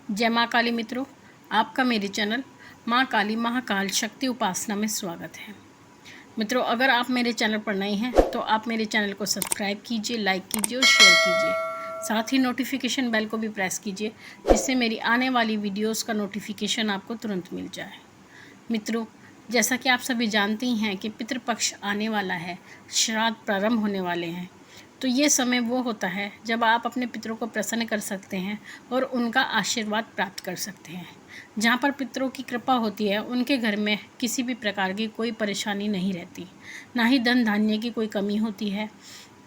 जय माँ काली मित्रों, आपका मेरे चैनल माँ काली महाकाल शक्ति उपासना में स्वागत है। मित्रों, अगर आप मेरे चैनल पर नए हैं तो आप मेरे चैनल को सब्सक्राइब कीजिए, लाइक कीजिए और शेयर कीजिए। साथ ही नोटिफिकेशन बेल को भी प्रेस कीजिए, जिससे मेरी आने वाली वीडियोस का नोटिफिकेशन आपको तुरंत मिल जाए। मित्रों, जैसा कि आप सभी जानते ही हैं कि पितृपक्ष आने वाला है, श्राद्ध प्रारंभ होने वाले हैं। तो ये समय वो होता है जब आप अपने पितरों को प्रसन्न कर सकते हैं और उनका आशीर्वाद प्राप्त कर सकते हैं। जहाँ पर पितरों की कृपा होती है, उनके घर में किसी भी प्रकार की कोई परेशानी नहीं रहती, ना ही धन धान्य की कोई कमी होती है।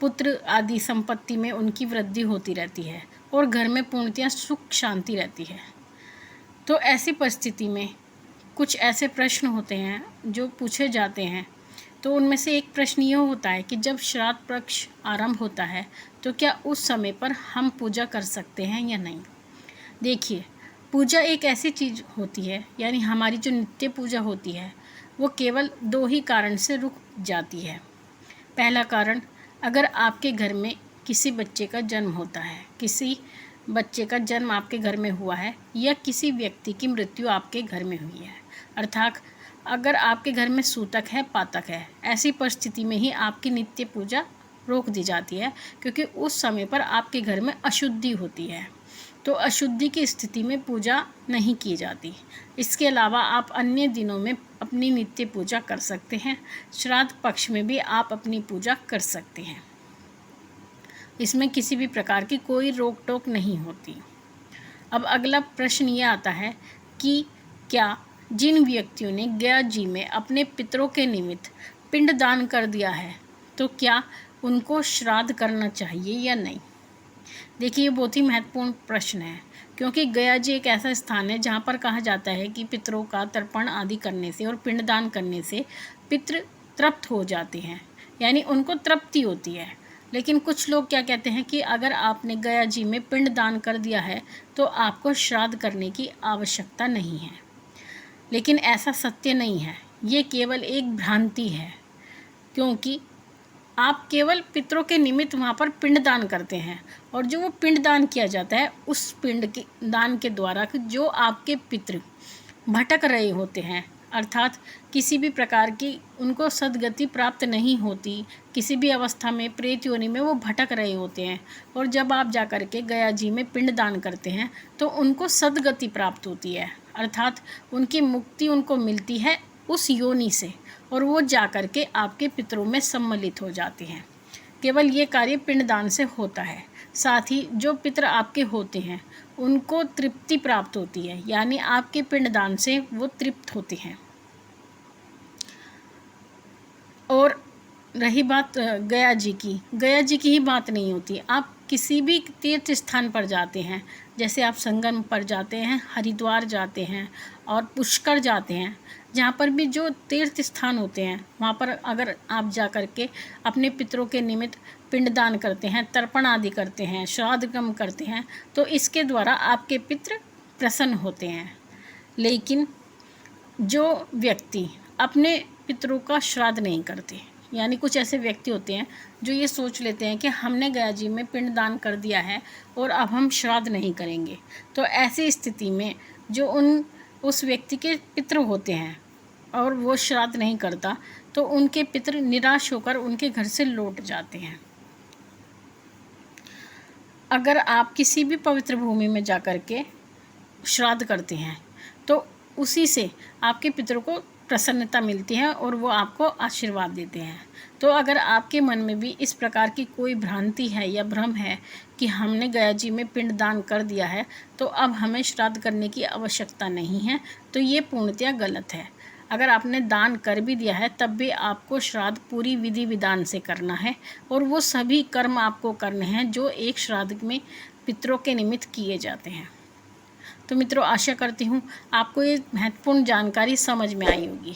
पुत्र आदि संपत्ति में उनकी वृद्धि होती रहती है और घर में पूर्णतया सुख शांति रहती है। तो ऐसी परिस्थिति में कुछ ऐसे प्रश्न होते हैं जो पूछे जाते हैं। तो उनमें से एक प्रश्न ये होता है कि जब श्राद्ध पक्ष आरंभ होता है तो क्या उस समय पर हम पूजा कर सकते हैं या नहीं। देखिए, पूजा एक ऐसी चीज़ होती है, यानी हमारी जो नित्य पूजा होती है वो केवल दो ही कारण से रुक जाती है। पहला कारण, अगर आपके घर में किसी बच्चे का जन्म होता है, किसी बच्चे का जन्म आपके घर में हुआ है या किसी व्यक्ति की मृत्यु आपके घर में हुई है, अर्थात अगर आपके घर में सूतक है, पातक है, ऐसी परिस्थिति में ही आपकी नित्य पूजा रोक दी जाती है, क्योंकि उस समय पर आपके घर में अशुद्धि होती है। तो अशुद्धि की स्थिति में पूजा नहीं की जाती। इसके अलावा आप अन्य दिनों में अपनी नित्य पूजा कर सकते हैं। श्राद्ध पक्ष में भी आप अपनी पूजा कर सकते हैं, इसमें किसी भी प्रकार की कोई रोक टोक नहीं होती। अब अगला प्रश्न ये आता है कि क्या जिन व्यक्तियों ने गया जी में अपने पितरों के निमित्त पिंड दान कर दिया है तो क्या उनको श्राद्ध करना चाहिए या नहीं। देखिए, ये बहुत ही महत्वपूर्ण प्रश्न है, क्योंकि गया जी एक ऐसा स्थान है जहाँ पर कहा जाता है कि पितरों का तर्पण आदि करने से और पिंड दान करने से पितृ तृप्त हो जाते हैं, यानी उनको तृप्ति होती है। लेकिन कुछ लोग क्या कहते हैं कि अगर आपने गया जी में पिंड दान कर दिया है तो आपको श्राद्ध करने की आवश्यकता नहीं है। लेकिन ऐसा सत्य नहीं है, ये केवल एक भ्रांति है, क्योंकि आप केवल पितरों के निमित्त वहाँ पर पिंड दान करते हैं और जो वो पिंड दान किया जाता है, उस पिंड के दान के द्वारा जो आपके पितृ भटक रहे होते हैं, अर्थात किसी भी प्रकार की उनको सद्गति प्राप्त नहीं होती, किसी भी अवस्था में प्रेत योनि में वो भटक रहे होते हैं, और जब आप जा कर के गया जी में पिंड दान करते हैं तो उनको सद्गति प्राप्त होती है, अर्थात उनकी मुक्ति उनको मिलती है उस योनि से, और वो जा कर के आपके पितरों में सम्मिलित हो जाते हैं। केवल ये कार्य पिंडदान से होता है। साथ ही जो पितर आपके होते हैं उनको तृप्ति प्राप्त होती है, यानी आपके पिंडदान से वो तृप्त होते हैं। और रही बात गया जी की ही बात नहीं होती। आप किसी भी तीर्थ स्थान पर जाते हैं, जैसे आप संगम पर जाते हैं, हरिद्वार जाते हैं और पुष्कर जाते हैं, जहाँ पर भी जो तीर्थ स्थान होते हैं वहाँ पर अगर आप जा कर के अपने पितरों के निमित्त पिंडदान करते हैं, तर्पण आदि करते हैं, श्राद्ध कर्म करते हैं, तो इसके द्वारा आपके पितृ प्रसन्न होते हैं। लेकिन जो व्यक्ति अपने पितरों का श्राद्ध नहीं करते, यानी कुछ ऐसे व्यक्ति होते हैं जो ये सोच लेते हैं कि हमने गया जी में पिंड दान कर दिया है और अब हम श्राद्ध नहीं करेंगे, तो ऐसी स्थिति में जो उस व्यक्ति के पितृ होते हैं और वो श्राद्ध नहीं करता, तो उनके पितृ निराश होकर उनके घर से लौट जाते हैं। अगर आप किसी भी पवित्र भूमि में जा कर के श्राद्ध करते हैं तो उसी से आपके पितरों को प्रसन्नता मिलती है और वो आपको आशीर्वाद देते हैं। तो अगर आपके मन में भी इस प्रकार की कोई भ्रांति है या भ्रम है कि हमने गया जी में पिंड दान कर दिया है तो अब हमें श्राद्ध करने की आवश्यकता नहीं है, तो ये पूर्णतया गलत है। अगर आपने दान कर भी दिया है तब भी आपको श्राद्ध पूरी विधि विधान से करना है, और वो सभी कर्म आपको करने हैं जो एक श्राद्ध में पितरों के निमित्त किए जाते हैं। तो मित्रों, आशा करती हूँ आपको ये महत्वपूर्ण जानकारी समझ में आई होगी।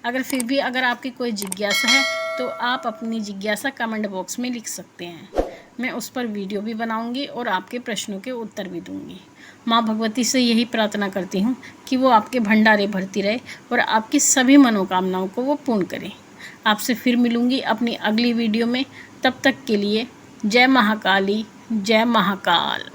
अगर आपकी कोई जिज्ञासा है तो आप अपनी जिज्ञासा कमेंट बॉक्स में लिख सकते हैं। मैं उस पर वीडियो भी बनाऊंगी और आपके प्रश्नों के उत्तर भी दूंगी। माँ भगवती से यही प्रार्थना करती हूँ कि वो आपके भंडारे भरती रहे और आपकी सभी मनोकामनाओं को वो पूर्ण करें। आपसे फिर मिलूँगी अपनी अगली वीडियो में। तब तक के लिए जय महाकाली, जय महाकाल।